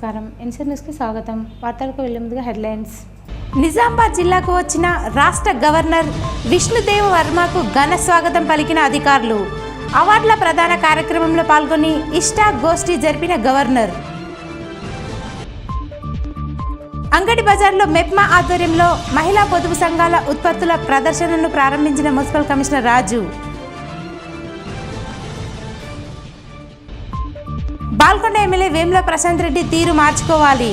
నమస్కారం. ఎన్సీ న్యూస్కి స్వాగతం. వార్తలకు వెళ్లే ముందుగా హెడ్లైన్స్. నిజామాబాద్ జిల్లాకు వచ్చిన రాష్ట్ర గవర్నర్ విష్ణుదేవ్ వర్మకు ఘన స్వాగతం పలికిన అధికారులు. అవార్డుల ప్రధాన కార్యక్రమంలో పాల్గొని ఇష్టా గోష్ఠి జరిపిన గవర్నర్. అంగడి బజార్లో మెప్మా ఆధ్వర్యంలో మహిళా పొదుపు సంఘాల ఉత్పత్తుల ప్రదర్శనను ప్రారంభించిన మున్సిపల్ కమిషనర్ రాజు. బాల్కొండ ఎమ్మెల్యే వేముల ప్రశాంత్ రెడ్డి తీరు మార్చుకోవాలి.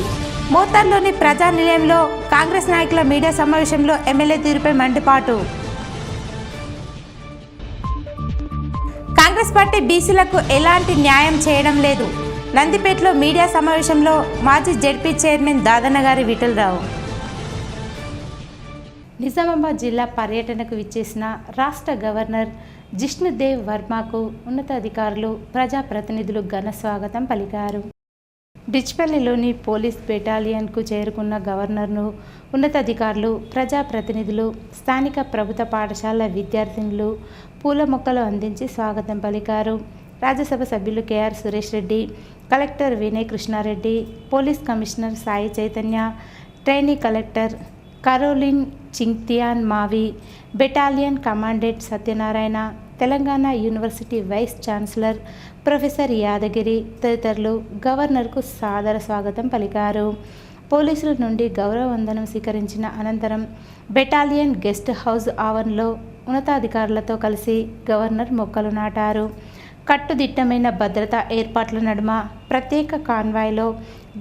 మోతార్లోని ప్రజా నిలయంలో కాంగ్రెస్ నాయకుల మీడియా సమావేశంలో ఎమ్మెల్యే తీరుపై మండిపాటు. కాంగ్రెస్ పార్టీ బీసీలకు ఎలాంటి న్యాయం చేయడం లేదు. నందిపేటలో మీడియా సమావేశంలో మాజీ జెడ్పీ చైర్మన్ దాదన్న గారి విఠలరావు. నిజామాబాద్ జిల్లా పర్యటనకు విచ్చేసిన రాష్ట్ర గవర్నర్ జిష్ణుదేవ్ వర్మకు ఉన్నతాధికారులు, ప్రజాప్రతినిధులు ఘన స్వాగతం పలికారు. డిచ్పల్లిలోని పోలీస్ బెటాలియన్కు చేరుకున్న గవర్నర్ను ఉన్నతాధికారులు, ప్రజాప్రతినిధులు, స్థానిక ప్రభుత్వ పాఠశాల విద్యార్థినులు పూల మొక్కలు అందించి స్వాగతం పలికారు. రాజ్యసభ సభ్యులు K R Suresh Reddy, collector Vinay Krishnareddy, police commissioner Sai Chaitanya, trainee collector Caroline Chingtian Mawi, battalion commandant Satyanarayana, Telangana university vice chancellor professor Yadagiri తదితరులు గవర్నర్కు సాదర స్వాగతం పలికారు. పోలీసుల నుండి గౌరవ వందనం స్వీకరించిన అనంతరం బెటాలియన్ గెస్ట్ హౌస్ ఆవరణలో ఉన్నతాధికారులతో కలిసి గవర్నర్ మొక్కలు నాటారు. కట్టుదిట్టమైన భద్రతా ఏర్పాట్ల నడుమ ప్రత్యేక కాన్వాయ్లో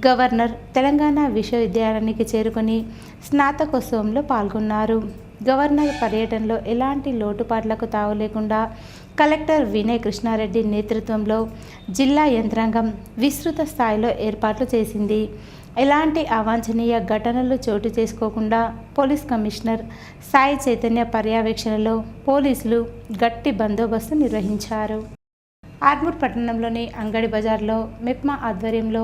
గవర్నర్ తెలంగాణ విశ్వవిద్యాలయానికి చేరుకుని స్నాతకోత్సవంలో పాల్గొన్నారు. గవర్నర్ పర్యటనలో ఎలాంటి లోటుపాట్లకు తావు లేకుండా కలెక్టర్ వినయ్ కృష్ణారెడ్డి నేతృత్వంలో జిల్లా యంత్రాంగం విస్తృత స్థాయిలో ఏర్పాట్లు చేసింది. ఎలాంటి అవాంఛనీయ ఘటనలు చోటు చేసుకోకుండా పోలీస్ కమిషనర్ సాయి చైతన్య పర్యవేక్షణలో పోలీసులు గట్టి బందోబస్తు నిర్వహించారు. ఆర్మూర్ పట్టణంలోని అంగడి బజార్లో మెప్మా ఆధ్వర్యంలో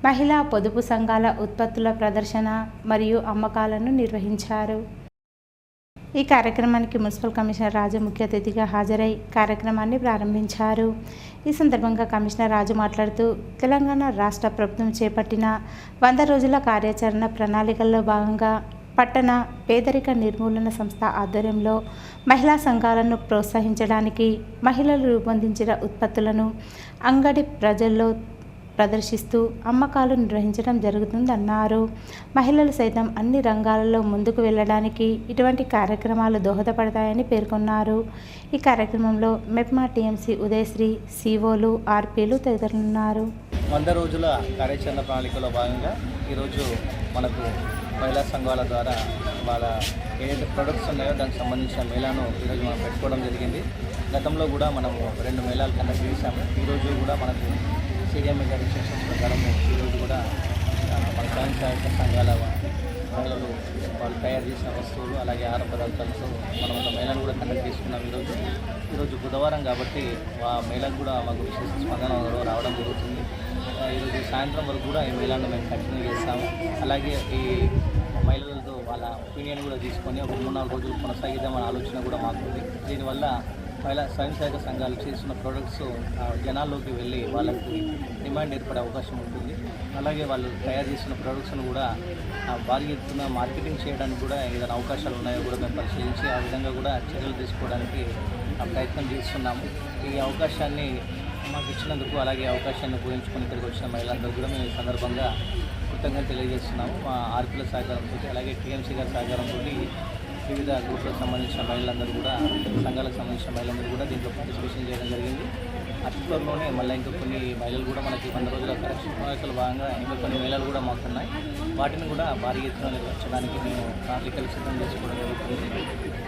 మహిళా పొదుపు సంఘాల ఉత్పత్తుల ప్రదర్శన మరియు అమ్మకాలను నిర్వహించారు. ఈ కార్యక్రమానికి మున్సిపల్ కమిషనర్ రాజు ముఖ్య అతిథిగా హాజరై కార్యక్రమాన్ని ప్రారంభించారు. ఈ సందర్భంగా కమిషనర్ రాజు మాట్లాడుతూ తెలంగాణ రాష్ట్ర ప్రభుత్వం చేపట్టిన 100 రోజుల కార్యాచరణ ప్రణాళికల్లో భాగంగా పట్టణ పేదరిక నిర్మూలన సంస్థ ఆధ్వర్యంలో మహిళా సంఘాలను ప్రోత్సహించడానికి మహిళలు రూపొందించిన ఉత్పత్తులను అంగడి ప్రజల్లో ప్రదర్శిస్తూ అమ్మకాలు నిర్వహించడం జరుగుతుందన్నారు. మహిళలు సైతం అన్ని రంగాలలో ముందుకు వెళ్ళడానికి ఇటువంటి కార్యక్రమాలు దోహదపడతాయని పేర్కొన్నారు. ఈ కార్యక్రమంలో మెప్మా టీఎంసీ ఉదయశ్రీ, సిఓలు, ఆర్పీలు తదితరులున్నారు. 100 రోజుల కార్యాచరణ ప్రణాళికలో భాగంగా ఈరోజు మనకు మహిళా సంఘాల ద్వారా వాళ్ళ ఏదైతే ప్రొడక్ట్స్ ఉన్నాయో దానికి సంబంధించిన మేళాను ఈరోజు మనం పెట్టుకోవడం జరిగింది. గతంలో కూడా మనము 2 మేళాలు కండక్ట్ చేశాము. ఈరోజు కూడా మనకు సీఎం గారి ఇన్స్ట్రక్షన్స్ ప్రకారం ఈరోజు కూడా మన స్వయం సహాయక సంఘాల మహిళలు వాళ్ళు తయారు చేసిన వస్తువులు అలాగే ఆహార పదార్థాలతో మనం ఒక మేళాను కూడా కండక్ట్ చేసుకున్నాం. ఈరోజు బుధవారం కాబట్టి ఆ మేళకు కూడా మాకు విశేష స్పందన రావడం జరుగుతుంది. ఈరోజు సాయంత్రం వరకు కూడా ఈ మేళాను మేము కంటిన్యూ చేస్తాము. అలాగే ఈ మహిళలతో వాళ్ళ ఒపీనియన్ కూడా తీసుకొని ఒక 3-4 రోజులు కొనసాగిద్దామనే ఆలోచన కూడా మాకుంది. దీనివల్ల మహిళా స్వయం సహాయక సంఘాలు చేస్తున్న ప్రోడక్ట్స్ జనాల్లోకి వెళ్ళి వాళ్ళకి డిమాండ్ ఏర్పడే అవకాశం ఉంటుంది. అలాగే వాళ్ళు తయారు చేస్తున్న ప్రోడక్ట్స్ను కూడా భారీ ఎత్తున మార్కెటింగ్ చేయడానికి కూడా ఏదైనా అవకాశాలు ఉన్నాయో కూడా మేము పరిశీలించి ఆ విధంగా కూడా చర్యలు తీసుకోవడానికి ప్రయత్నం చేస్తున్నాము. ఈ అవకాశాన్ని మాకు ఇచ్చినందుకు అలాగే అవకాశాన్ని ఉపయోగించుకొని ఇక్కడికి వచ్చిన మహిళలందరూ కూడా మేము ఈ సందర్భంగా కృతజ్ఞతలు తెలియజేస్తున్నాము. మా ఆర్పీల సహకారంతో అలాగే టీఎంసీ గారి సహకారంతో వివిధ గ్రూపులకు సంబంధించిన మహిళలందరూ కూడా సంఘాలకు సంబంధించిన మహిళలందరూ కూడా దీంట్లో పార్టిసిపేషన్ చేయడం జరిగింది. అతి త్వరలోనే మళ్ళీ ఇంకా కొన్ని మహిళలు కూడా మనకి 100 రోజుల కార్యక్రమాల భాగంగా ఇంకా కొన్ని మహిళలు కూడా మాకున్నాయి. వాటిని కూడా భారీ ఎత్తున నిర్వహించడానికి మేము ప్రణాళికలు సిద్ధం చేసుకోవడం జరుగుతుంది.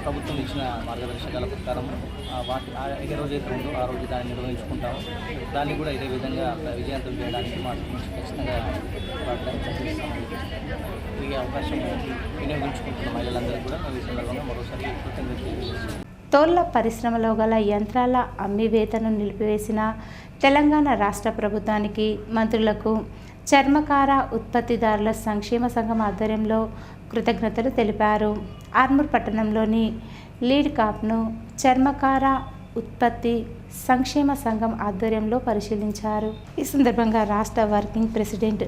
ప్రభుత్వం ఇచ్చిన మార్గదర్శకాల ప్రకారం ఏ రోజైతే ఉందో ఆ రోజు దాన్ని నిర్వహించుకుంటాము. దాన్ని కూడా ఇదే విధంగా విజయవంతం చేయడానికి మా నుంచి ఖచ్చితంగా ప్రయత్నం చేస్తాము. ఈ అవకాశం వినియోగించుకుంటున్న మహిళలందరూ కూడా ఈ సందర్భంగా మరోసారి కృతజ్ఞతలు తెలియజేస్తున్నాం. తోళ్ల పరిశ్రమలో గల యంత్రాల అమ్మివేతను నిలిపివేసిన తెలంగాణ రాష్ట్ర ప్రభుత్వానికి, మంత్రులకు చర్మకార ఉత్పత్తిదారుల సంక్షేమ సంఘం ఆధ్వర్యంలో కృతజ్ఞతలు తెలిపారు. ఆర్మూర్ పట్టణంలోని లీడ్ కాప్ను చర్మకార ఉత్పత్తి సంక్షేమ సంఘం ఆధ్వర్యంలో పరిశీలించారు. ఈ సందర్భంగా రాష్ట్ర వర్కింగ్ ప్రెసిడెంట్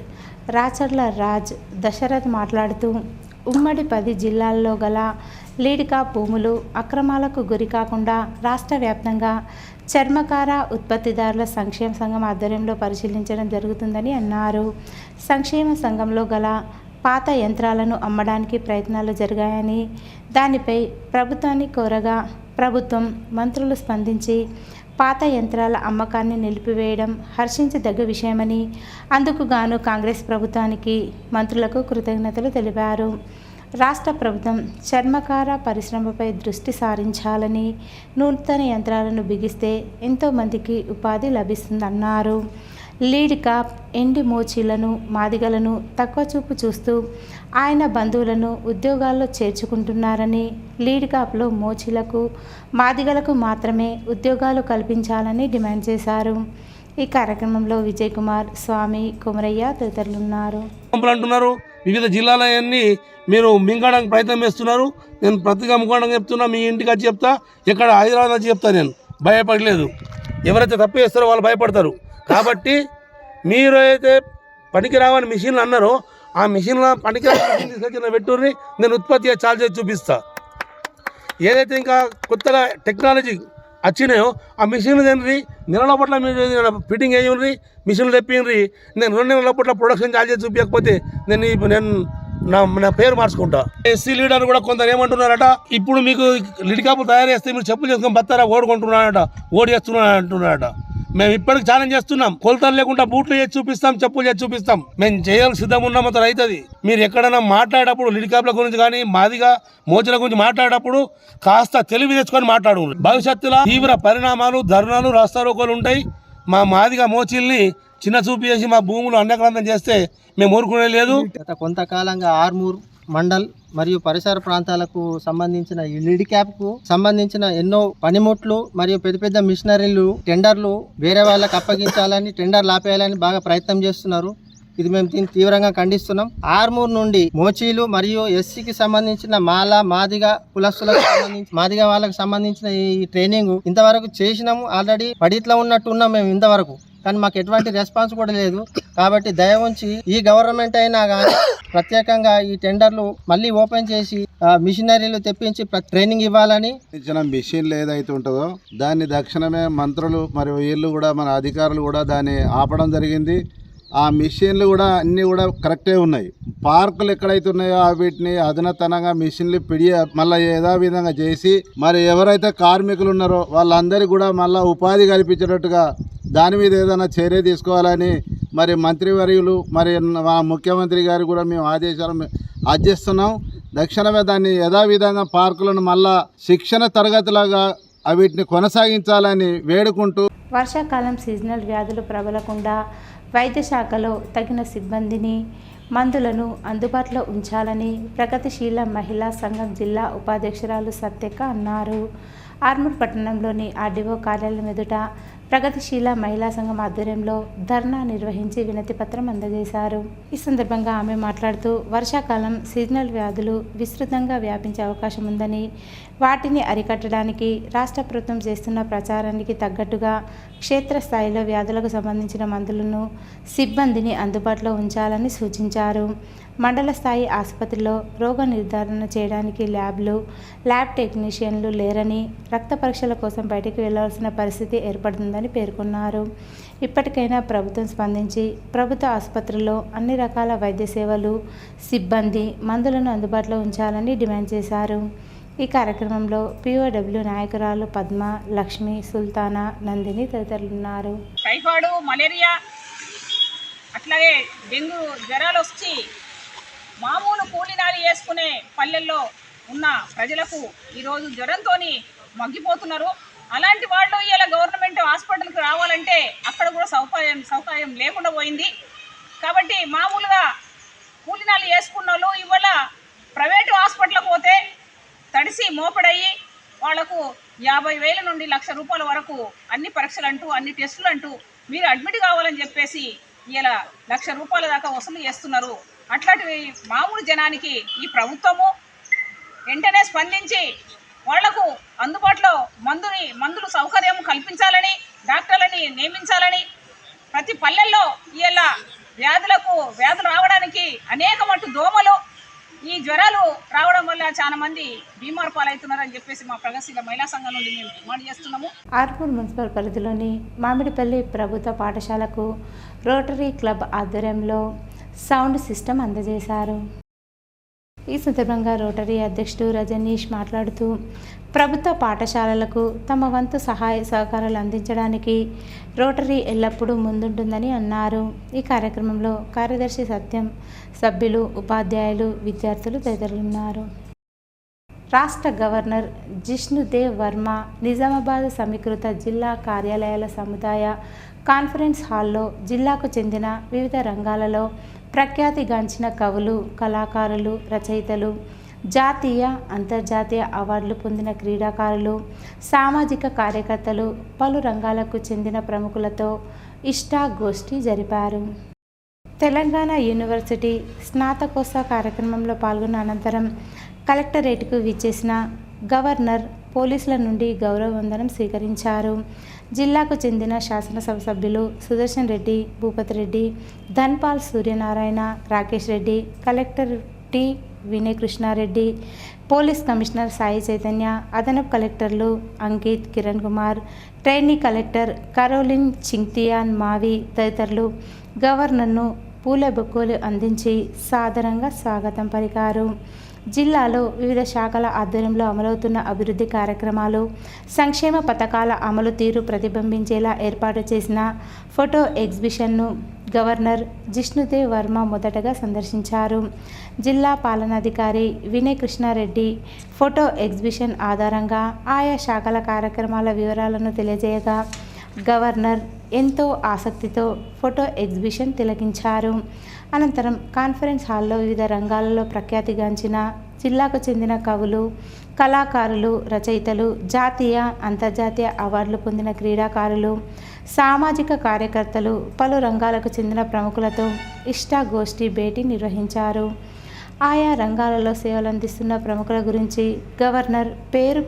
రాచర్ల రాజ్ దశరథ్ మాట్లాడుతూ ఉమ్మడి 10 జిల్లాల్లో గల లీడికా భూములు అక్రమాలకు గురి కాకుండా రాష్ట్ర వ్యాప్తంగా చర్మకార ఉత్పత్తిదారుల సంక్షేమ సంఘం ఆధ్వర్యంలో పరిశీలించడం జరుగుతుందని అన్నారు. సంక్షేమ సంఘంలో గల పాత యంత్రాలను అమ్మడానికి ప్రయత్నాలు జరిగాయని, దానిపై ప్రభుత్వాన్ని కోరగా ప్రభుత్వం మంత్రులు స్పందించి పాత యంత్రాల అమ్మకాన్ని నిలిపివేయడం హర్షించదగ్గ విషయమని, అందుకు గాను కాంగ్రెస్ ప్రభుత్వానికి మంత్రులకు కృతజ్ఞతలు తెలిపారు. రాష్ట్ర ప్రభుత్వం చర్మకార పరిశ్రమపై దృష్టి సారించాలని, నూతన యంత్రాలను బిగిస్తే ఎంతోమందికి ఉపాధి లభిస్తుందన్నారు. లీడ్ కాప్ ఎండి మోచీలను మాదిగలను తక్కువ చూపు చూస్తూ ఆయన బంధువులను ఉద్యోగాల్లో చేర్చుకుంటున్నారని, లీడ్ కాప్లో మోచీలకు మాదిగలకు మాత్రమే ఉద్యోగాలు కల్పించాలని డిమాండ్ చేశారు. ఈ కార్యక్రమంలో విజయ్ కుమార్, స్వామి, కుమరయ్య తదితరులున్నారు. అంటున్నారు వివిధ జిల్లాలన్నీ మీరు మింగడానికి ప్రయత్నం చేస్తున్నారు. నేను ప్రతిగా ముఖండంగా చెప్తున్నా, మీ ఇంటికి వచ్చి చెప్తా, ఇక్కడ హైదరాబాద్ వచ్చి చెప్తా. నేను భయపడలేదు. ఎవరైతే తప్పు చేస్తారో వాళ్ళు భయపడతారు. కాబట్టి మీరు అయితే పనికిరావని మిషన్లు అన్నారో ఆ మిషన్లో పనికిరాని తీసుకొచ్చిన పెట్టుర్రి, నేను ఉత్పత్తి చాలు చేసి చూపిస్తా. ఏదైతే ఇంకా కొత్తగా టెక్నాలజీ వచ్చినాయో ఆ మిషన్లు తినరి, నెలల పట్ల మీరు ఫిట్టింగ్ వేయండి, మిషన్లు తెప్పిండ్రి. నేను 2 నెలల పట్ల ప్రొడక్షన్ చాలు చేసి చూపించకపోతే నేను నా పేరు మార్చుకుంటా. ఎస్సీ లీడర్ కూడా కొందరు ఏమంటున్నారట, ఇప్పుడు మీకు లిడ్ కాపులు తయారు చేస్తే మీరు చెప్పులు చేసుకొని బతారా ఓడుకుంటున్నారట, ఓడి చేస్తున్నారంటున్నారట. మేము ఇప్పటికి ఛాలెంజ్ చేస్తున్నాం. కొలతలు లేకుండా బూట్లు చేసి చూపిస్తాం, చెప్పులు చేసి చూపిస్తాం. మేము చేయాలని సిద్ధం ఉన్నాం. అతను అవుతుంది. మీరు ఎక్కడైనా మాట్లాడేటప్పుడు లిడ్ కాపుల గురించి కానీ మాదిగా మోచల గురించి మాట్లాడేటప్పుడు కాస్త తెలివి తెచ్చుకొని మాట్లాడు. భవిష్యత్తులో తీవ్ర పరిణామాలు, ధర్నాలు, రాస్తారోకోలు ఉంటాయి. మా మాదిగా మోచిల్ని చిన్న చూపు చేసి మా భూములు అన్యక్రాంతం చేస్తే మేము ఊరుకునే లేదు. గత కొంతకాలంగా ఆర్మూర్ మండల్ మరియు పరిసర ప్రాంతాలకు సంబంధించిన ఈ లీడ్ క్యాప్కు సంబంధించిన ఎన్నో పనిముట్లు మరియు పెద్ద పెద్ద మిషనరీలు, టెండర్లు వేరే వాళ్ళకి అప్పగించాలని, టెండర్లు ఆపేయాలని బాగా ప్రయత్నం చేస్తున్నారు. ఇది మేము దీన్ని తీవ్రంగా ఖండిస్తున్నాం. ఆర్మూర్ నుండి మోచీలు మరియు ఎస్సీకి సంబంధించిన మాదిగా కులస్తులకు సంబంధించి మాదిగా వాళ్ళకి సంబంధించిన ఈ ట్రైనింగ్ ఇంతవరకు చేసినాము. ఆల్రెడీ పడిట్లో ఉన్నట్టు ఉన్నాం మేము ఇంతవరకు, కానీ మాకు ఎటువంటి రెస్పాన్స్ కూడా లేదు. కాబట్టి దయ ఉంచి ఈ గవర్నమెంట్ అయినా కానీ ప్రత్యేకంగా ఈ టెండర్లు మళ్ళీ ఓపెన్ చేసి మిషనరీలు తెప్పించి ట్రైనింగ్ ఇవ్వాలని. ఇచ్చిన మిషన్లు ఏదైతే ఉంటుందో దాన్ని తక్షణమే మంత్రులు మరియు వీళ్ళు కూడా మన అధికారులు కూడా దాన్ని ఆపడం జరిగింది. ఆ మిషన్లు కూడా అన్నీ కూడా కరెక్టే ఉన్నాయి. పార్కులు ఎక్కడైతే ఉన్నాయో వీటిని అధునాతనంగా మిషన్లు మళ్ళీ యథావిధంగా చేసి మరి ఎవరైతే కార్మికులు ఉన్నారో వాళ్ళందరికీ కూడా మళ్ళీ ఉపాధి కల్పించేటట్టుగా దాని మీద ఏదైనా చర్య తీసుకోవాలని మరి మంత్రివర్యులు మరి మా ముఖ్యమంత్రి గారు కూడా మేము ఆదేశాలు ఆదేశిస్తున్నాం. తక్షణమే దాన్ని యథావిధంగా పార్కులను మళ్ళా శిక్షణ తరగతిలాగా వీటిని కొనసాగించాలని వేడుకుంటూ, వర్షాకాలం సీజనల్ వ్యాధులు ప్రబలకుండా వైద్య శాఖలో తగిన సిబ్బందిని, మందులను అందుబాటులో ఉంచాలని ప్రగతిశీల మహిళా సంఘం జిల్లా ఉపాధ్యక్షురాలు సత్యక్క అన్నారు. ఆర్మూర్ పట్టణంలోని ఆర్డీఓ కార్యాలయం ఎదుట ప్రగతిశీల మహిళా సంఘం ఆధ్వర్యంలో ధర్నా నిర్వహించి వినతి పత్రం అందజేశారు. ఈ సందర్భంగా ఆమె మాట్లాడుతూ వర్షాకాలం సీజనల్ వ్యాధులు విస్తృతంగా వ్యాపించే అవకాశం ఉందని, వాటిని అరికట్టడానికి రాష్ట్ర ప్రభుత్వం చేస్తున్న ప్రచారానికి తగ్గట్టుగా క్షేత్రస్థాయిలో వ్యాధులకు సంబంధించిన మందులను, సిబ్బందిని అందుబాటులో ఉంచాలని సూచించారు. మండల స్థాయి ఆసుపత్రిలో రోగ నిర్ధారణ చేయడానికి ల్యాబ్ టెక్నీషియన్లు లేరని, రక్త పరీక్షల కోసం బయటికి వెళ్లాల్సిన పరిస్థితి ఏర్పడుతుందని పేర్కొన్నారు. ఇప్పటికైనా ప్రభుత్వం స్పందించి ప్రభుత్వ ఆసుపత్రుల్లో అన్ని రకాల వైద్య సేవలు, సిబ్బంది, మందులను అందుబాటులో ఉంచాలని డిమాండ్ చేశారు. ఈ కార్యక్రమంలో పిఓడబ్ల్యూ నాయకురాలు పద్మ, లక్ష్మి, సుల్తానా, నందిని తదితరులున్నారు. టైఫాయిడ్, మలేరియా, అట్లాగే డెంగ్యూ జ్వరాలు వచ్చి మామూలు కూలినాలి వేసుకునే పల్లెల్లో ఉన్న ప్రజలకు ఈరోజు జ్వరంతో మగ్గిపోతున్నారు. అలాంటి వాళ్ళు ఇలా గవర్నమెంట్ హాస్పిటల్కి రావాలంటే అక్కడ కూడా సౌకర్యం లేకుండా పోయింది. కాబట్టి మామూలుగా కూలినాలు వేసుకున్న వాళ్ళు ఇవాళ ప్రైవేటు హాస్పిటల్కి పోతే తడిసి మోపడయ్యి వాళ్లకు 50,000 నుండి ₹1,00,000 వరకు అన్ని పరీక్షలు అంటూ, అన్ని టెస్టులు అంటూ మీరు అడ్మిట్ కావాలని చెప్పేసి ఇలా ₹1,00,000 దాకా వసూలు చేస్తున్నారు. అట్లాంటి మామూలు జనానికి ఈ ప్రభుత్వము వెంటనే స్పందించి వాళ్లకు అందుబాటులో మందులు సౌకర్యం కల్పించాలని, డాక్టర్లని నియమించాలని, ప్రతి పల్లెల్లో ఇలా వ్యాధులు రావడానికి అనేక మట్టు దోమలు, ఈ జ్వరాలు రావడం వల్ల చాలా మంది బీమార్ పాలవుతున్నారని చెప్పేసి మా ప్రగతిశీల మహిళా సంఘం నుండి మేము డిమాండ్ చేస్తున్నాము. ఆర్మూర్ మున్సిపల్ పరిధిలోని మామిడిపల్లి ప్రభుత్వ పాఠశాలకు రోటరీ క్లబ్ ఆధ్వర్యంలో సౌండ్ సిస్టమ్ అందజేశారు. ఈ సందర్భంగా రోటరీ అధ్యక్షుడు రజనీష్ మాట్లాడుతూ ప్రభుత్వ పాఠశాలలకు తమ వంతు సహాయ సహకారాలు అందించడానికి రోటరీ ఎల్లప్పుడూ ముందుంటుందని అన్నారు. ఈ కార్యక్రమంలో కార్యదర్శి సత్యం, సభ్యులు, ఉపాధ్యాయులు, విద్యార్థులు తదితరులున్నారు. రాష్ట్ర గవర్నర్ జిష్ణుదేవ్ వర్మ నిజామాబాద్ సమీకృత జిల్లా కార్యాలయాల సముదాయ కాన్ఫరెన్స్ హాల్లో జిల్లాకు చెందిన వివిధ రంగాలలో ప్రఖ్యాతిగాంచిన కవులు, కళాకారులు, రచయితలు, జాతీయ, అంతర్జాతీయ అవార్డులు పొందిన క్రీడాకారులు, సామాజిక కార్యకర్తలు, పలు రంగాలకు చెందిన ప్రముఖులతో ఇష్టాగోష్ఠి జరిపారు. తెలంగాణ యూనివర్సిటీ స్నాతకోత్సవ కార్యక్రమంలో పాల్గొన్న అనంతరం కలెక్టరేట్కు విచ్చేసిన గవర్నర్ పోలీసుల నుండి గౌరవ వందనం స్వీకరించారు. జిల్లాకు చెందిన శాసనసభ సభ్యులు Sudarshan Reddy, Bhupathi Reddy, Dhanpal Suryanarayana, Rakesh Reddy, collector T Vinay Krishnareddy, police commissioner Sai Chaitanya, అదనపు కలెక్టర్లు అంకిత్, కిరణ్ కుమార్, ట్రైనీ కలెక్టర్ కరోలిన్ చింగ్తియాన్ మావి తదితరులు గవర్నర్ను పూల బొక్కోలు అందించి సాదరంగా స్వాగతం పలికారు. జిల్లాలో వివిధ శాఖల ఆధ్వర్యంలో అమలవుతున్న అభివృద్ధి కార్యక్రమాలు, సంక్షేమ పథకాల అమలు తీరు ప్రతిబింబించేలా ఏర్పాటు చేసిన ఫోటో ఎగ్జిబిషన్ను గవర్నర్ జిష్ణుదేవ్ వర్మ మొదటగా సందర్శించారు. జిల్లా పాలనాధికారి వినయ్ కృష్ణారెడ్డి ఫోటో ఎగ్జిబిషన్ ఆధారంగా ఆయా శాఖల కార్యక్రమాల వివరాలను తెలియజేయగా గవర్నర్ ఎంతో ఆసక్తితో ఫోటో ఎగ్జిబిషన్ తిలకించారు. అనంతరం కాన్ఫరెన్స్ హాల్లో వివిధ రంగాలలో ప్రఖ్యాతిగాంచిన జిల్లాకు చెందిన కవులు, కళాకారులు, రచయితలు, జాతీయ, అంతర్జాతీయ అవార్డులు పొందిన క్రీడాకారులు, సామాజిక కార్యకర్తలు, పలు రంగాలకు చెందిన ప్రముఖులతో ఇష్టాగోష్ఠి భేటీ నిర్వహించారు. ఆయా రంగాలలో సేవలందిస్తున్న ప్రముఖుల గురించి గవర్నర్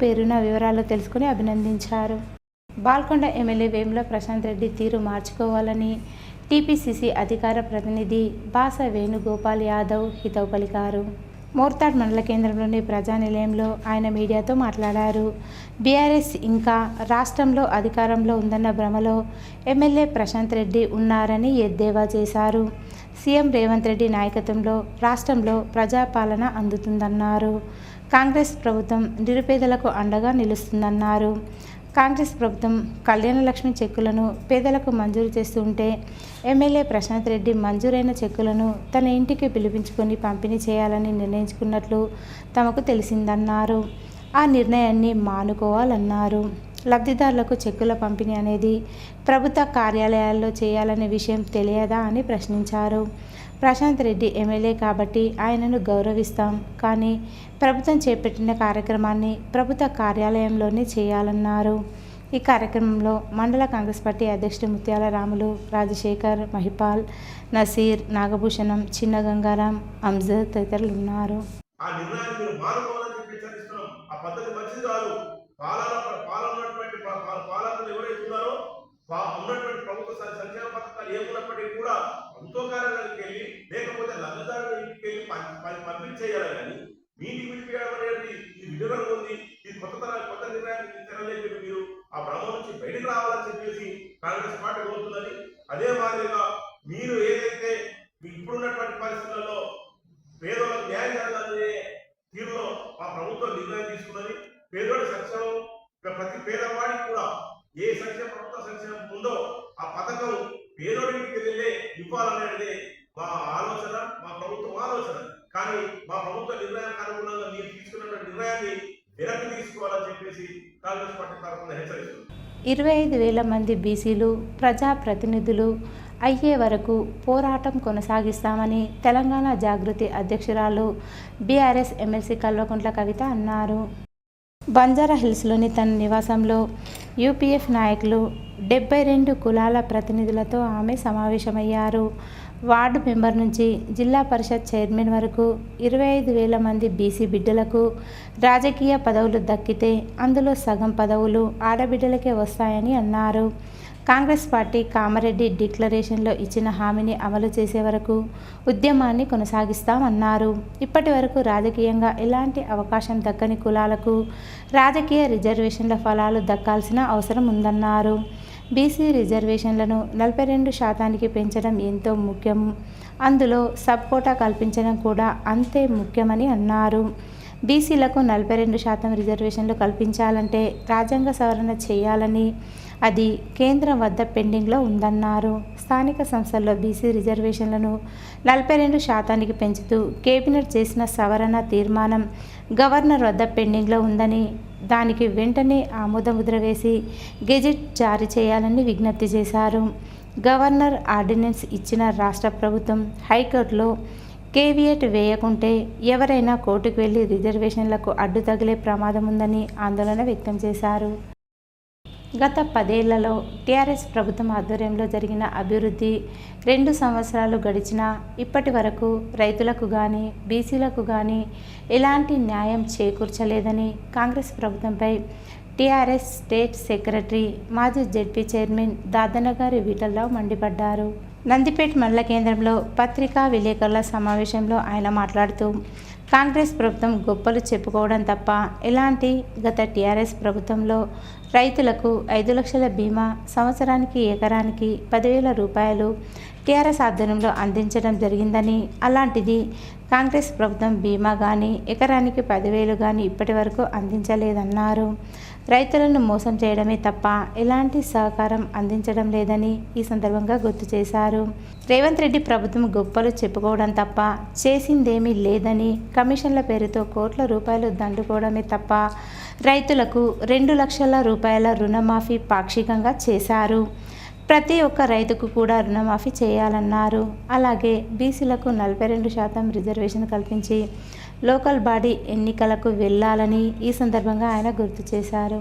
పేరున వివరాలు తెలుసుకుని అభినందించారు. బాల్కొండ ఎమ్మెల్యే వేముల ప్రశాంత్ రెడ్డి తీరు మార్చుకోవాలని టీపీసీసీ అధికార ప్రతినిధి బాస వేణుగోపాల్ యాదవ్ హితవు పలికారు. మోర్తాడ్ మండల కేంద్రంలోని ప్రజానిలయంలో ఆయన మీడియాతో మాట్లాడారు. బీఆర్ఎస్ ఇంకా రాష్ట్రంలో అధికారంలో ఉందన్న భ్రమలో ఎమ్మెల్యే ప్రశాంత్ రెడ్డి ఉన్నారని ఎద్దేవా చేశారు. సీఎం రేవంత్ రెడ్డి నాయకత్వంలో రాష్ట్రంలో ప్రజాపాలన అందుతుందన్నారు. కాంగ్రెస్ ప్రభుత్వం నిరుపేదలకు అండగా నిలుస్తుందన్నారు. కాంగ్రెస్ ప్రభుత్వం కళ్యాణ లక్ష్మి చెక్కులను పేదలకు మంజూరు చేస్తుంటే ఎమ్మెల్యే ప్రశాంత్ రెడ్డి మంజూరైన చెక్కులను తన ఇంటికి పిలిపించుకొని పంపిణీ చేయాలని నిర్ణయించుకున్నట్లు తమకు తెలిసిందన్నారు. ఆ నిర్ణయాన్ని మానుకోవాలన్నారు. లబ్ధిదారులకు చెక్కుల పంపిణీ అనేది ప్రభుత్వ కార్యాలయాల్లో చేయాలనే విషయం తెలియదా అని ప్రశ్నించారు. ప్రశాంత్ రెడ్డి ఎమ్మెల్యే కాబట్టి ఆయనను గౌరవిస్తాం, కానీ ప్రభుత్వం చేపట్టిన కార్యక్రమాన్ని ప్రభుత్వ కార్యాలయంలోనే చేయాలన్నారు. ఈ కార్యక్రమంలో మండల కాంగ్రెస్ పార్టీ అధ్యక్షుడు ముత్యాల రాములు, రాజశేఖర్, మహిపాల్, నసీర్, నాగభూషణం, చిన్న గంగారాం, అంజద్ తదితరులు ఉన్నారు. ఉన్నటువంటి ప్రభుత్వ సంక్షేమ పథకాలు ఏమున్నప్పటికీ కూడా ప్రభుత్వ కార్యాలయానికి వెళ్ళి లేకపోతే లబ్ధిదారుల ఇంటికి వెళ్ళి పంపిణీ చేయాలి. కానీ మీ ఇంటికి పిలిపించడం అనేది ఇది విడుదల ఉంది. ఇది కొత్త నిర్ణయాన్ని తెరలేక మీరు ఆ భ్రమ నుంచి బయటకు రావాలని చెప్పేసి కాంగ్రెస్ పార్టీ కోరుతున్నది. అదే మాదిరిగా మీరు ఏదైతే ఇప్పుడున్నటువంటి పరిస్థితులలో పేదలకు న్యాయం జరగాలనే తీరులో ఆ ప్రభుత్వం నిర్ణయం తీసుకున్నది. పేదోడి సంక్షేమం ప్రతి పేదవాడికి కూడా ఏ సంక్షేమ ప్రభుత్వ సంక్షేమం ఉందో ఆ పథకం పేదోడికి వెళ్ళే ఇవ్వాలనేది మా ఆలోచన, మా ప్రభుత్వం ఆలోచన. కానీ మా ప్రభుత్వ నిర్ణయానికి అనుగుణంగా మీరు తీసుకున్నటువంటి నిర్ణయాన్ని వెనక్కి తీసుకోవాలని చెప్పేసి కాంగ్రెస్ పార్టీ తరఫున హెచ్చరిస్తుంది. 25,000 మంది బీసీలు ప్రజాప్రతినిధులు అయ్యే వరకు పోరాటం కొనసాగిస్తామని తెలంగాణ జాగృతి అధ్యక్షురాలు బీఆర్ఎస్ ఎమ్మెల్సీ కల్వకుంట్ల కవిత అన్నారు. బంజారా హిల్స్లోని తన నివాసంలో యూపీఎఫ్ నాయకులు 72 కులాల ప్రతినిధులతో ఆమె సమావేశమయ్యారు. వార్డు మెంబర్ నుంచి జిల్లా పరిషత్ చైర్మన్ వరకు 25,000 మంది బీసీ బిడ్డలకు రాజకీయ పదవులు దక్కితే అందులో సగం పదవులు ఆడబిడ్డలకే వస్తాయని అన్నారు. కాంగ్రెస్ పార్టీ కామారెడ్డి డిక్లరేషన్లో ఇచ్చిన హామీని అమలు చేసే వరకు ఉద్యమాన్ని కొనసాగిస్తామన్నారు. ఇప్పటి వరకు రాజకీయంగా ఎలాంటి అవకాశం దక్కని కులాలకు రాజకీయ రిజర్వేషన్ల ఫలాలు దక్కాల్సిన అవసరం ఉందన్నారు. బీసీ రిజర్వేషన్లను 42% పెంచడం ఎంతో ముఖ్యం. అందులో సబ్ కోటా కల్పించడం కూడా అంతే ముఖ్యమని అన్నారు. బీసీలకు 42% రిజర్వేషన్లు కల్పించాలంటే రాజ్యాంగ సవరణ చేయాలని, అది కేంద్రం వద్ద పెండింగ్లో ఉందన్నారు. స్థానిక సంస్థల్లో బీసీ రిజర్వేషన్లను 42% పెంచుతూ కేబినెట్ చేసిన సవరణ తీర్మానం గవర్నర్ వద్ద పెండింగ్లో ఉందని, దానికి వెంటనే ఆమోదముద్ర వేసి గెజెట్ జారీ చేయాలని విజ్ఞప్తి చేశారు. గవర్నర్ ఆర్డినెన్స్ ఇచ్చిన రాష్ట్ర ప్రభుత్వం హైకోర్టులో కేవియట్ వేయకుంటే ఎవరైనా కోర్టుకు వెళ్లి రిజర్వేషన్లకు అడ్డు తగిలే ప్రమాదం ఉందని ఆందోళన వ్యక్తం చేశారు. గత 10 ఏళ్లలో టీఆర్ఎస్ ప్రభుత్వం ఆధ్వర్యంలో జరిగిన అభివృద్ధి 2 సంవత్సరాలు గడిచినా ఇప్పటి వరకు రైతులకు కానీ బీసీలకు కానీ ఎలాంటి న్యాయం చేకూర్చలేదని కాంగ్రెస్ ప్రభుత్వంపై టీఆర్ఎస్ స్టేట్ సెక్రటరీ మాజీ జెడ్పీ చైర్మన్ దాదనగారి వీటల్రావు మండిపడ్డారు. నందిపేట్ మండల కేంద్రంలో పత్రికా విలేకరుల సమావేశంలో ఆయన మాట్లాడుతూ కాంగ్రెస్ ప్రభుత్వం గొప్పలు చెప్పుకోవడం తప్ప ఎలాంటి గత టీఆర్ఎస్ ప్రభుత్వంలో రైతులకు 5 లక్షల బీమా, సంవత్సరానికి ఎకరానికి 10,000 రూపాయలు టీఆర్ఎస్ ఆధ్వర్యంలో అందించడం జరిగిందని, అలాంటిది కాంగ్రెస్ ప్రభుత్వం బీమా కానీ ఎకరానికి 10,000 కానీ ఇప్పటి వరకు అందించలేదన్నారు. రైతులను మోసం చేయడమే తప్ప ఎలాంటి సహకారం అందించడం లేదని ఈ సందర్భంగా గుర్తు చేశారు. రేవంత్ రెడ్డి ప్రభుత్వం గొప్పలు చెప్పుకోవడం తప్ప చేసిందేమీ లేదని, కమిషన్ల పేరుతో కోట్ల రూపాయలు దండుకోవడమే తప్ప రైతులకు 2 లక్షల రూపాయల రుణమాఫీ పాక్షికంగా చేశారు. ప్రతి ఒక్క రైతుకు కూడా రుణమాఫీ చేయాలన్నారు. అలాగే బీసీలకు 42% రిజర్వేషన్ కల్పించి లోకల్ బాడీ ఎన్నికలకు వెళ్ళాలని ఈ సందర్భంగా ఆయన గుర్తు చేశారు.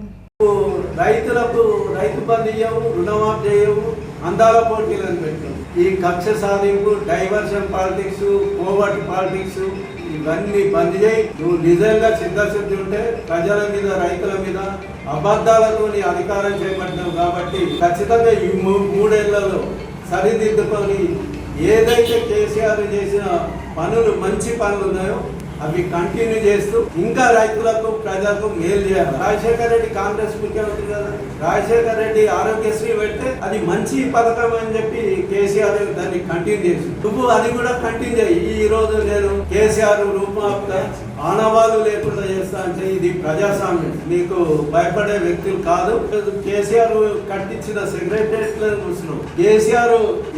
రైతులకు రైతు బంధు ఇయ్యవు, రుణమాఫీ చేయవు, అందాల పోటీలను పెట్టాం. ఈ కక్ష సాధింపు, డైవర్షన్ పాలిటిక్స్, కోవర్ట్ పాలిటిక్స్ ఇవన్నీ బంద్ చేయి. నువ్వు నిజంగా చిత్తశుద్ధి ఉంటే ప్రజల మీద, రైతుల మీద అబద్ధాలతో నీ అధికారం చేపట్టావు కాబట్టి ఖచ్చితంగా ఈ 3 ఏళ్లలో సరిదిద్దుకొని ఏదైతే కేసీఆర్ చేసిన పనులు, మంచి పనులు ఉన్నాయో అవి కంటిన్యూ చేస్తూ ఇంకా రైతులకు, ప్రజలకు మేలు చేయాలి. రాజశేఖర రెడ్డి కాంగ్రెస్ ముఖ్యమంత్రి కదా, రాజశేఖర రెడ్డి ఆరోగ్యశ్రీ పెడితే అది మంచి పథకం అని చెప్పి కేసీఆర్ దాన్ని కంటిన్యూ చేసి నువ్వు అది కూడా కంటిన్యూ చేయి. ఈ రోజు నేను కేసీఆర్ రూపమాపుతా ఆనవాళ్ళు లేకుండా చేస్తా అంటే ఇది ప్రజాస్వామ్యం. నీకు భయపడే వ్యక్తులు కాదు. కేసీఆర్ కట్టించిన సెక్రటరియట్ కూర్చున్నావు. కేసీఆర్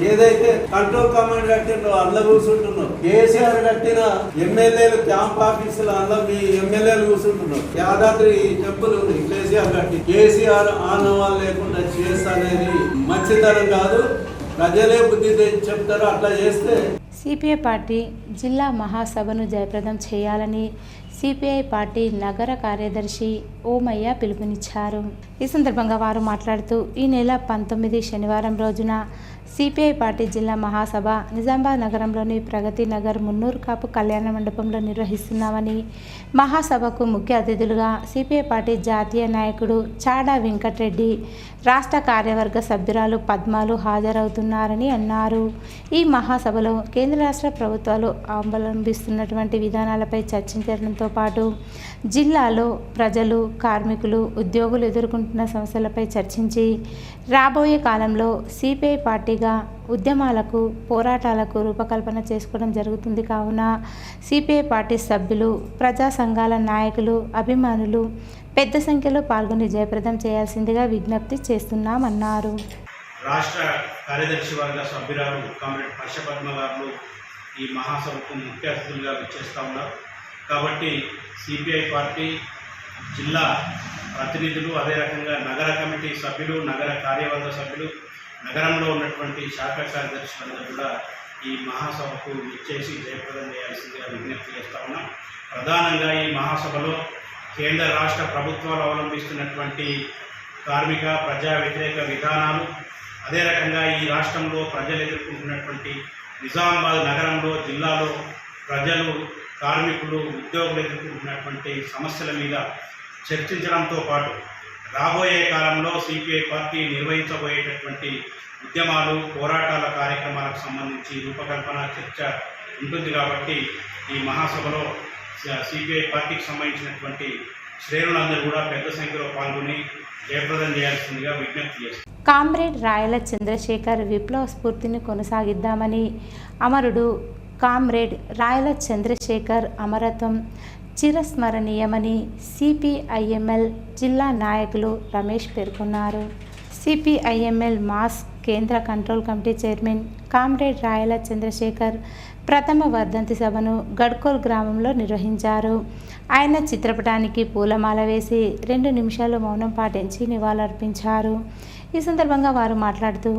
ఏదైతే కంట్రోల్ కమాండ్ కట్టినో అందులో కూర్చుంటున్నావు. కేసీఆర్ కట్టిన ఎమ్మెల్యేలు క్యాంప్ ఆఫీసులు అందులో మీ ఎమ్మెల్యేలు కూర్చుంటున్నారు. యాదాద్రి టెంపుల్ కేసీఆర్ కట్టి కేసీఆర్ ఆనవాళ్ళు లేకుండా చేస్తా అనేది మంచితనం కాదు. ప్రజలే బుద్ధి చెప్తారు. అట్లా చేస్తే సిపిఐ పార్టీ జిల్లా మహాసభను జయప్రదం చేయాలని సిపిఐ పార్టీ నగర కార్యదర్శి ఓమయ్య పిలుపునిచ్చారు. ఈ సందర్భంగా వారు మాట్లాడుతూ ఈ నెల 19 శనివారం రోజున సిపిఐ పార్టీ జిల్లా మహాసభ నిజామాబాద్ నగరంలోని ప్రగతి నగర్ మున్నూరు కాపు కళ్యాణ మండపంలో నిర్వహిస్తున్నామని, మహాసభకు ముఖ్య అతిథులుగా సిపిఐ పార్టీ జాతీయ నాయకుడు చాడా వెంకటరెడ్డి, రాష్ట్ర కార్యవర్గ సభ్యురాలు పద్మాలు హాజరవుతున్నారని అన్నారు. ఈ మహాసభలో కేంద్ర రాష్ట్ర ప్రభుత్వాలు అవలంబిస్తున్నటువంటి విధానాలపై చర్చించడంతో పాటు జిల్లాలో ప్రజలు, కార్మికులు, ఉద్యోగులు ఎదుర్కొంటున్న సమస్యలపై చర్చించి రాబోయే కాలంలో సిపిఐ పార్టీగా ఉద్యమాలకు, పోరాటాలకు రూపకల్పన చేసుకోవడం జరుగుతుంది. కావున సిపిఐ పార్టీ సభ్యులు, ప్రజా సంఘాల నాయకులు, అభిమానులు పెద్ద సంఖ్యలో పాల్గొని జయప్రదం చేయాల్సిందిగా విజ్ఞప్తి చేస్తున్నామన్నారు. రాష్ట్ర కార్యదర్శి వర్గ సభ్యురాలు కామ్రేడ్ హర్షపద్మ గారు ఈ మహాసభకు ముఖ్య అతిథులుగా విచ్చేస్తూ ఉన్నారు. కాబట్టి సిపిఐ పార్టీ జిల్లా ప్రతినిధులు, అదే రకంగా నగర కమిటీ సభ్యులు, నగర కార్యవర్గ సభ్యులు, నగరంలో ఉన్నటువంటి శాఖ కార్యదర్శులందరూ కూడా ఈ మహాసభకు విచ్చేసి జయప్రదం చేయాల్సిందిగా విజ్ఞప్తి చేస్తూ ఉన్నాం. ప్రధానంగా ఈ మహాసభలో కేంద్ర రాష్ట్ర ప్రభుత్వాలు అవలంబిస్తున్నటువంటి కార్మిక, ప్రజా వ్యతిరేక విధానాలు, అదే రకంగా ఈ రాష్ట్రంలో ప్రజలు ఎదుర్కొంటున్నటువంటి నిజామాబాద్ నగరంలో జిల్లాలో ప్రజలు, కార్మికులు, ఉద్యోగులు ఎదుర్కొంటున్నటువంటి సమస్యల మీద చర్చించడంతో పాటు రాబోయే కాలంలో సిపిఐ పార్టీ నిర్వహించబోయేటటువంటి ఉద్యమాలు, పోరాటాల కార్యక్రమాలకు సంబంధించి రూపకల్పన చర్చ ఉంటుంది. కాబట్టి ఈ మహాసభలో సిపిఐ పార్టీకి సంబంధించినటువంటి శ్రేణులందరూ కూడా పెద్ద సంఖ్యలో పాల్గొని జయప్రదం చేయాల్సిందిగా విజ్ఞప్తి చేస్తారు. కామ్రేడ్ రాయల చంద్రశేఖర్ విప్లవ స్ఫూర్తిని కొనసాగిద్దామని, అమరుడు కామ్రేడ్ రాయల చంద్రశేఖర్ అమరత్వం చిరస్మరణీయమని సిపిఐఎంఎల్ జిల్లా నాయకులు రమేష్ పేర్కొన్నారు. సిపిఐఎంఎల్ మాస్ కేంద్ర కంట్రోల్ కమిటీ చైర్మన్ కామ్రేడ్ రాయల చంద్రశేఖర్ ప్రథమ వర్ధంతి సభను గడ్కోల్ గ్రామంలో నిర్వహించారు. ఆయన చిత్రపటానికి పూలమాల వేసి 2 నిమిషాలు మౌనం పాటించి నివాళులర్పించారు. ఈ సందర్భంగా వారు మాట్లాడుతూ,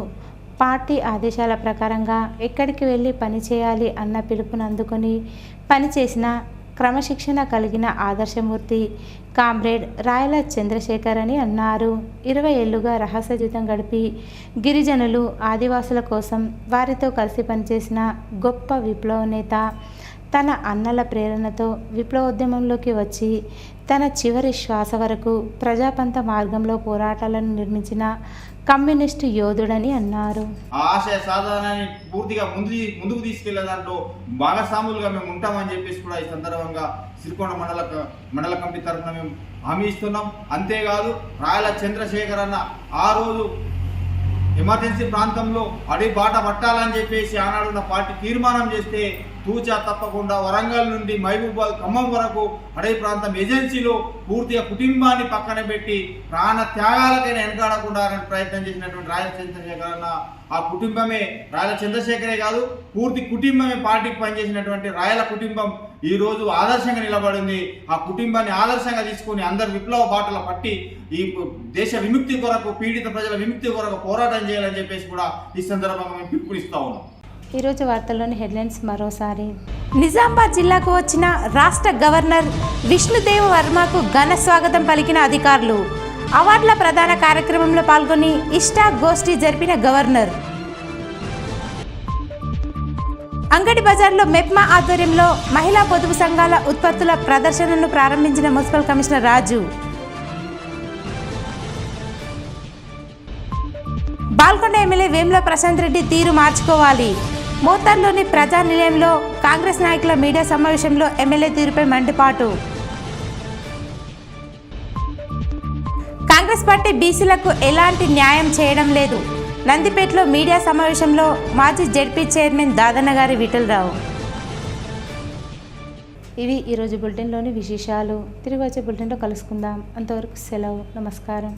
పార్టీ ఆదేశాల ప్రకారంగా ఎక్కడికి వెళ్ళి పని చేయాలి అన్న పిలుపును అందుకొని పనిచేసిన క్రమశిక్షణ కలిగిన ఆదర్శమూర్తి కామ్రేడ్ రాయల చంద్రశేఖర్ అని అన్నారు. 20 ఏళ్లుగా రహస్య జీవితం గడిపి గిరిజనులు, ఆదివాసుల కోసం వారితో కలిసి పనిచేసిన గొప్ప విప్లవ నేత. తన అన్నల ప్రేరణతో విప్లవోద్యమంలోకి వచ్చి తన చివరి శ్వాస వరకు ప్రజాపంత మార్గంలో పోరాటాలను నిర్మించిన కమ్యూనిస్టు యోధుడని అన్నారు. ఆ ఆశయ సాధనాన్ని పూర్తిగా ముందుకు తీసుకెళ్లే దాంట్లో భాగస్వాములుగా మేము ఉంటామని చెప్పేసి కూడా ఈ సందర్భంగా సిరికొండ మండల కమిటీ తరఫున మేము హామీ ఇస్తున్నాం. అంతేకాదు రాయల చంద్రశేఖర్ అన్న ఆ రోజు ఎమర్జెన్సీ ప్రాంతంలో అడవి బాట పట్టాలని చెప్పేసి ఆనాడున్న పార్టీ తీర్మానం చేస్తే తూచా తప్పకుండా వరంగల్ నుండి మహబూబాద్, ఖమ్మం వరకు అడవి ప్రాంతం ఏజెన్సీలో పూర్తిగా కుటుంబాన్ని పక్కన పెట్టి ప్రాణ త్యాగాలకైనా వెనకాడకుండా ప్రయత్నం చేసినటువంటి రాయల చంద్రశేఖర్ అన్న ఆ కుటుంబమే, రాయల చంద్రశేఖరే కాదు పూర్తి కుటుంబమే పార్టీకి పనిచేసినటువంటి రాయల కుటుంబం ఈరోజు ఆదర్శంగా నిలబడింది. ఆ కుటుంబాన్ని ఆదర్శంగా తీసుకొని అందరు విప్లవ బాటలు పట్టి ఈ దేశ విముక్తి కొరకు, పీడిత ప్రజల విముక్తి కొరకు పోరాటం చేయాలని చెప్పేసి కూడా ఈ సందర్భంగా మేము పిలుపునిస్తా ఉన్నాం. ఈరోజు వార్తల్లోని హెడ్లైన్స్ మరోసారి. నిజామాబాద్ జిల్లాకు వచ్చిన రాష్ట్ర గవర్నర్ విష్ణుదేవ్ వర్మకు ఘన స్వాగతం పలికిన అధికారులు. అవార్డుల ప్రధాన కార్యక్రమంలో పాల్గొని ఇష్టా గోష్ఠి జరిపిన గవర్నర్. అంగడి బజార్లో మెప్మా ఆధ్వర్యంలో మహిళా పొదుపు సంఘాల ఉత్పత్తుల ప్రదర్శనను ప్రారంభించిన మున్సిపల్ కమిషనర్ రాజు. బాల్కొండ ఎమ్మెల్యే వేముల ప్రశాంత్ రెడ్డి తీరు మార్చుకోవాలి. మోతార్లోని ప్రజా నిలయంలో కాంగ్రెస్ నాయకుల మీడియా సమావేశంలో ఎమ్మెల్యే తీరుపై మండిపాటు. కాంగ్రెస్ పార్టీ బీసీలకు ఎలాంటి న్యాయం చేయడం లేదు. నందిపేటలో మీడియా సమావేశంలో మాజీ జెడ్పీ చైర్మన్ దాదన్న గారి విఠలరావు. ఇవి ఈరోజు బులెటిన్లోని విశేషాలు. తిరిగి వచ్చే బులెటిన్లో కలుసుకుందాం. అంతవరకు సెలవు. నమస్కారం.